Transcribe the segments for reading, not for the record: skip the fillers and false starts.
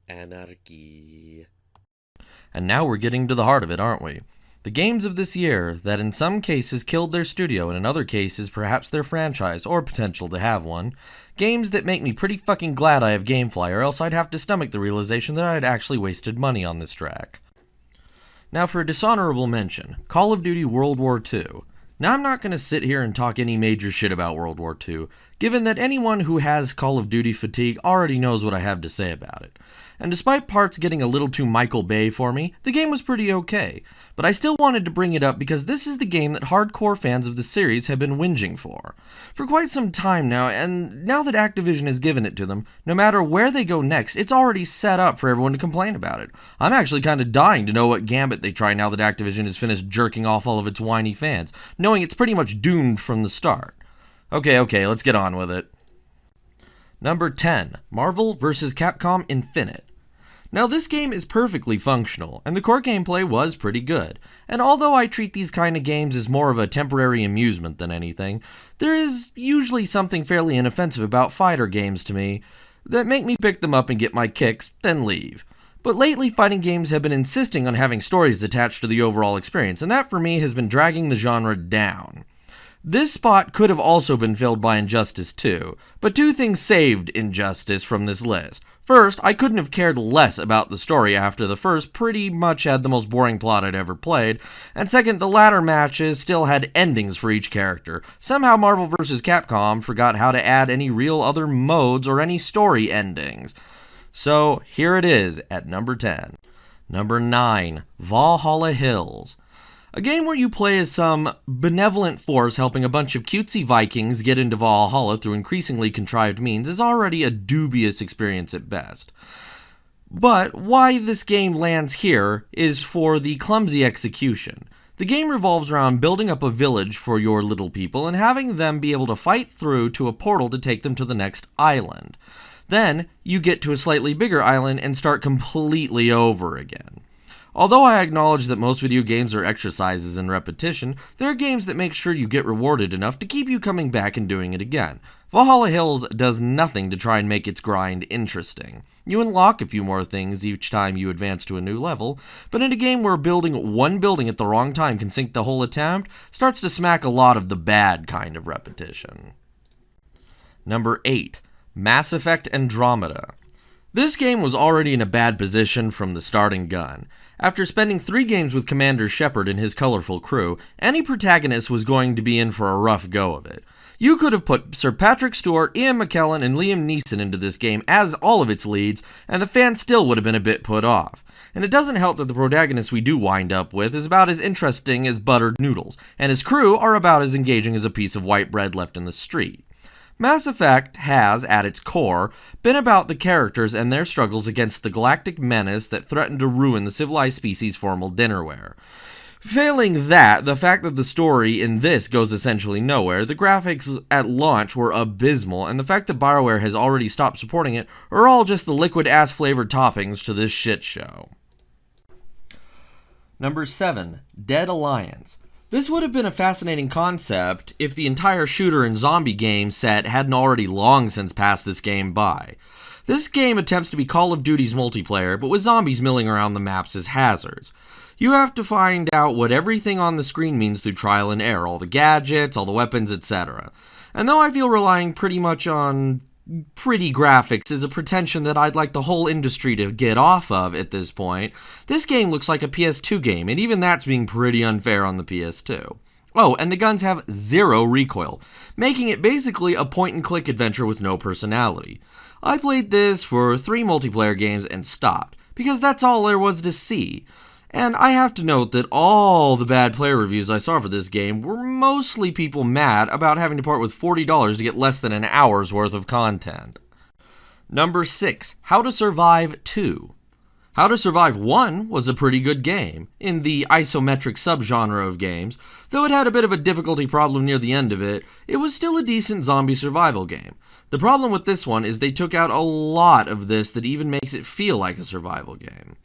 Anarchy. And now we're getting to the heart of it, aren't we? The games of this year that in some cases killed their studio and in other cases perhaps their franchise or potential to have one. Games that make me pretty fucking glad I have Gamefly or else I'd have to stomach the realization that I had actually wasted money on this track. Now for a dishonorable mention, Call of Duty World War II. Now I'm not going to sit here and talk any major shit about World War II, given that anyone who has Call of Duty fatigue already knows what I have to say about it. And despite parts getting a little too Michael Bay for me, the game was pretty okay. But I still wanted to bring it up because this is the game that hardcore fans of the series have been whinging for quite some time now, and now that Activision has given it to them, no matter where they go next, it's already set up for everyone to complain about it. I'm actually kind of dying to know what gambit they try now that Activision has finished jerking off all of its whiny fans, knowing it's pretty much doomed from the start. Okay, let's get on with it. Number 10, Marvel vs. Capcom Infinite. Now this game is perfectly functional, and the core gameplay was pretty good, and although I treat these kind of games as more of a temporary amusement than anything, there is usually something fairly inoffensive about fighter games to me that make me pick them up and get my kicks, then leave. But lately fighting games have been insisting on having stories attached to the overall experience, and that for me has been dragging the genre down. This spot could have also been filled by Injustice 2, but two things saved Injustice from this list. First, I couldn't have cared less about the story after the first pretty much had the most boring plot I'd ever played, and second, the latter matches still had endings for each character. Somehow Marvel vs. Capcom forgot how to add any real other modes or any story endings. So here it is at number 10. Number 9, Valhalla Hills. A game where you play as some benevolent force helping a bunch of cutesy Vikings get into Valhalla through increasingly contrived means is already a dubious experience at best. But why this game lands here is for the clumsy execution. The game revolves around building up a village for your little people and having them be able to fight through to a portal to take them to the next island. Then, you get to a slightly bigger island and start completely over again. Although I acknowledge that most video games are exercises in repetition, there are games that make sure you get rewarded enough to keep you coming back and doing it again. Valhalla Hills does nothing to try and make its grind interesting. You unlock a few more things each time you advance to a new level, but in a game where building one building at the wrong time can sink the whole attempt, starts to smack a lot of the bad kind of repetition. Number 8, Mass Effect Andromeda. This game was already in a bad position from the starting gun. After spending 3 games with Commander Shepard and his colorful crew, any protagonist was going to be in for a rough go of it. You could have put Sir Patrick Stewart, Ian McKellen, and Liam Neeson into this game as all of its leads, and the fans still would have been a bit put off. And it doesn't help that the protagonist we do wind up with is about as interesting as buttered noodles, and his crew are about as engaging as a piece of white bread left in the street. Mass Effect has, at its core, been about the characters and their struggles against the galactic menace that threatened to ruin the civilized species' formal dinnerware. Failing that, the fact that the story in this goes essentially nowhere, the graphics at launch were abysmal, and the fact that BioWare has already stopped supporting it are all just the liquid-ass flavored toppings to this shit show. Number 7, Dead Alliance. This would have been a fascinating concept if the entire shooter and zombie game set hadn't already long since passed this game by. This game attempts to be Call of Duty's multiplayer, but with zombies milling around the maps as hazards. You have to find out what everything on the screen means through trial and error, all the gadgets, all the weapons, etc. And though I feel relying pretty much on pretty graphics is a pretension that I'd like the whole industry to get off of at this point, this game looks like a PS2 game, and even that's being pretty unfair on the PS2. Oh, and the guns have 0 recoil, making it basically a point-and-click adventure with no personality. I played this for 3 multiplayer games and stopped, because that's all there was to see. And I have to note that all the bad player reviews I saw for this game were mostly people mad about having to part with $40 to get less than an hour's worth of content. Number 6, How to Survive 2. How to Survive 1 was a pretty good game, in the isometric subgenre of games. Though it had a bit of a difficulty problem near the end of it, it was still a decent zombie survival game. The problem with this one is they took out a lot of this that even makes it feel like a survival game.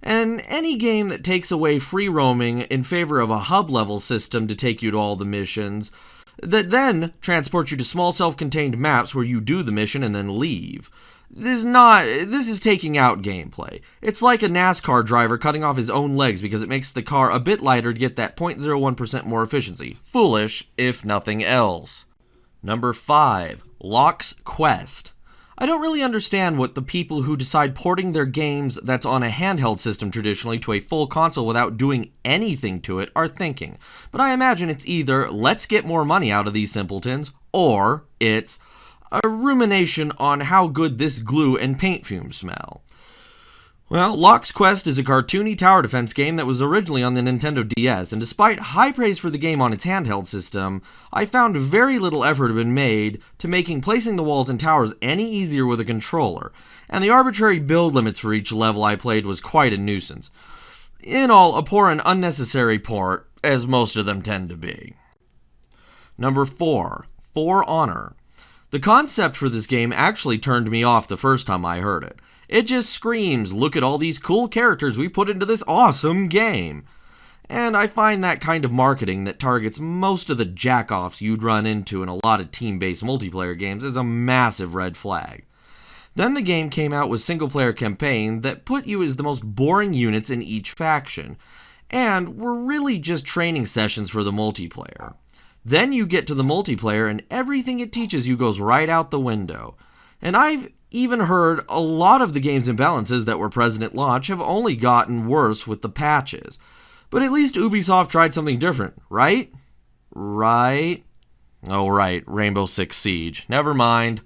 And any game that takes away free roaming in favor of a hub level system to take you to all the missions that then transports you to small self-contained maps where you do the mission and then leave. This is taking out gameplay. It's like a NASCAR driver cutting off his own legs because it makes the car a bit lighter to get that 0.01% more efficiency. Foolish, if nothing else. Number 5. Locke's Quest. I don't really understand what the people who decide porting their games that's on a handheld system traditionally to a full console without doing anything to it are thinking. But I imagine it's either, let's get more money out of these simpletons, or it's a rumination on how good this glue and paint fumes smell. Well, Locke's Quest is a cartoony tower defense game that was originally on the Nintendo DS, and despite high praise for the game on its handheld system, I found very little effort had been made to making placing the walls and towers any easier with a controller, and the arbitrary build limits for each level I played was quite a nuisance. In all, a poor and unnecessary port, as most of them tend to be. Number 4. For Honor. The concept for this game actually turned me off the first time I heard it. It just screams, look at all these cool characters we put into this awesome game. And I find that kind of marketing that targets most of the jack-offs you'd run into in a lot of team-based multiplayer games is a massive red flag. Then the game came out with single-player campaign that put you as the most boring units in each faction, and were really just training sessions for the multiplayer. Then you get to the multiplayer and everything it teaches you goes right out the window. And I've even heard a lot of the game's imbalances that were present at launch have only gotten worse with the patches. But at least Ubisoft tried something different, right? Right? Oh right, Rainbow Six Siege. Never mind.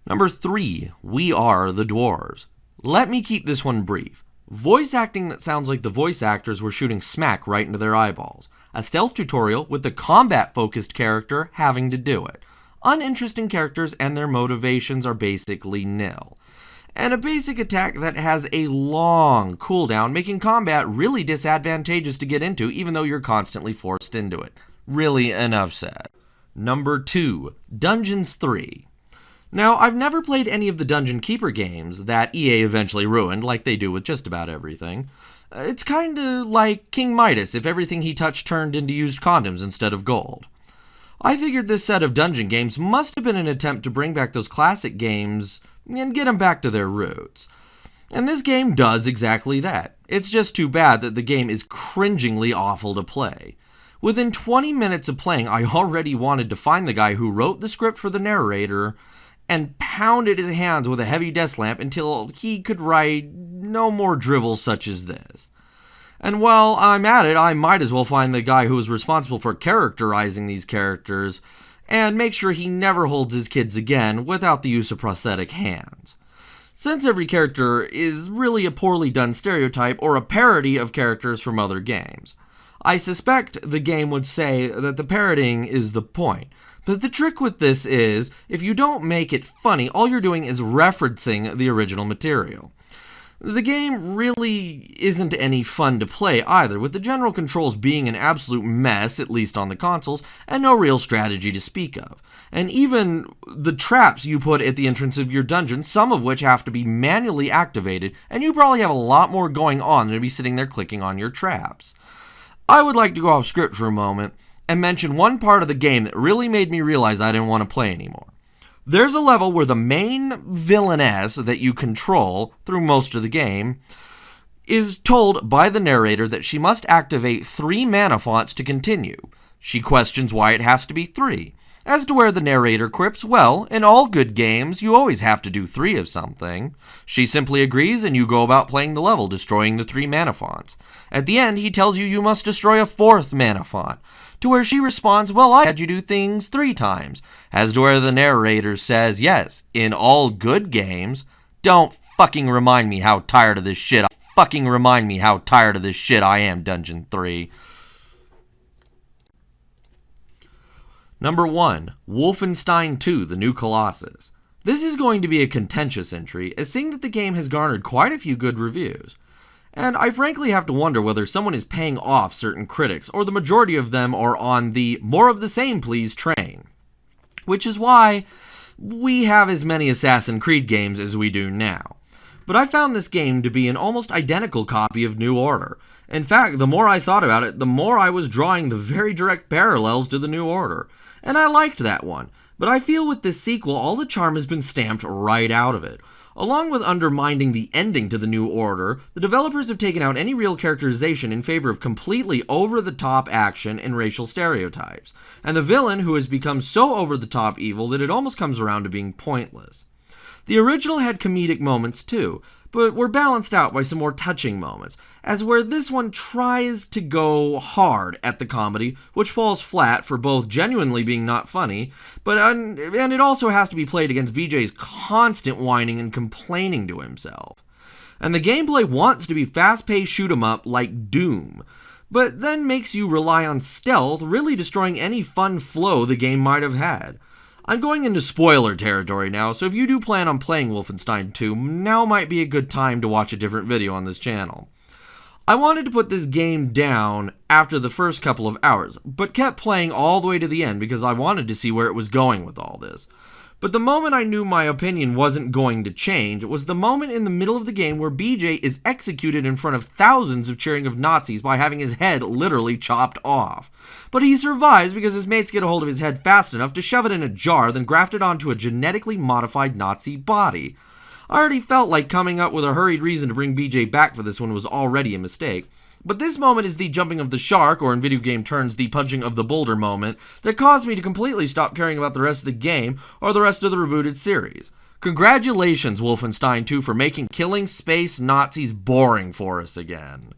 Number 3, We Are the Dwarves. Let me keep this one brief. Voice acting that sounds like the voice actors were shooting smack right into their eyeballs. A stealth tutorial with the combat-focused character having to do it. Uninteresting characters and their motivations are basically nil. And a basic attack that has a long cooldown, making combat really disadvantageous to get into even though you're constantly forced into it. Really, enough said. Number 2, Dungeons 3. Now, I've never played any of the Dungeon Keeper games that EA eventually ruined, like they do with just about everything. It's kinda like King Midas if everything he touched turned into used condoms instead of gold. I figured this set of dungeon games must have been an attempt to bring back those classic games and get them back to their roots. And this game does exactly that. It's just too bad that the game is cringingly awful to play. Within 20 minutes of playing, I already wanted to find the guy who wrote the script for the narrator and pounded his hands with a heavy desk lamp until he could write no more drivel such as this. And while I'm at it, I might as well find the guy who is responsible for characterizing these characters and make sure he never holds his kids again without the use of prosthetic hands. Since every character is really a poorly done stereotype or a parody of characters from other games. I suspect the game would say that the parodying is the point. But the trick with this is, if you don't make it funny, all you're doing is referencing the original material. The game really isn't any fun to play either, with the general controls being an absolute mess, at least on the consoles, and no real strategy to speak of. And even the traps you put at the entrance of your dungeon, some of which have to be manually activated, and you probably have a lot more going on than to be sitting there clicking on your traps. I would like to go off script for a moment and mention one part of the game that really made me realize I didn't want to play anymore. There's a level where the main villainess that you control through most of the game is told by the narrator that she must activate 3 mana fonts to continue. She questions why it has to be 3. As to where the narrator quips, well, in all good games, you always have to do 3 of something. She simply agrees and you go about playing the level, destroying the 3 mana fonts. At the end, he tells you you must destroy a 4th mana font. To where she responds, well, I had you do things 3 times. As to where the narrator says, yes, in all good games, don't fucking remind me how tired of this shit. Fucking remind me how tired of this shit I am, Dungeon 3. Number 1, Wolfenstein 2: The New Colossus. This is going to be a contentious entry, as seeing that the game has garnered quite a few good reviews. And I frankly have to wonder whether someone is paying off certain critics, or the majority of them are on the more of the same please train. Which is why we have as many Assassin's Creed games as we do now. but I found this game to be an almost identical copy of New Order. In fact, the more I thought about it, the more I was drawing the very direct parallels to the New Order. And I liked that one, but I feel with this sequel, all the charm has been stamped right out of it. Along with undermining the ending to the New Order, the developers have taken out any real characterization in favor of completely over-the-top action and racial stereotypes, and the villain who has become so over-the-top evil that it almost comes around to being pointless. The original had comedic moments too, but were balanced out by some more touching moments, as where this one tries to go hard at the comedy, which falls flat for both genuinely being not funny, and it also has to be played against BJ's constant whining and complaining to himself. And the gameplay wants to be fast-paced shoot-'em-up like Doom, but then makes you rely on stealth, really destroying any fun flow the game might have had. I'm going into spoiler territory now, so if you do plan on playing Wolfenstein 2, now might be a good time to watch a different video on this channel. I wanted to put this game down after the first couple of hours, but kept playing all the way to the end because I wanted to see where it was going with all this. But the moment I knew my opinion wasn't going to change was the moment in the middle of the game where BJ is executed in front of thousands of cheering of Nazis by having his head literally chopped off. But he survives because his mates get a hold of his head fast enough to shove it in a jar, then graft it onto a genetically modified Nazi body. I already felt like coming up with a hurried reason to bring BJ back for this one was already a mistake. But this moment is the jumping of the shark, or in video game terms, the punching of the boulder moment, that caused me to completely stop caring about the rest of the game, or the rest of the rebooted series. Congratulations, Wolfenstein 2, for making killing space Nazis boring for us again.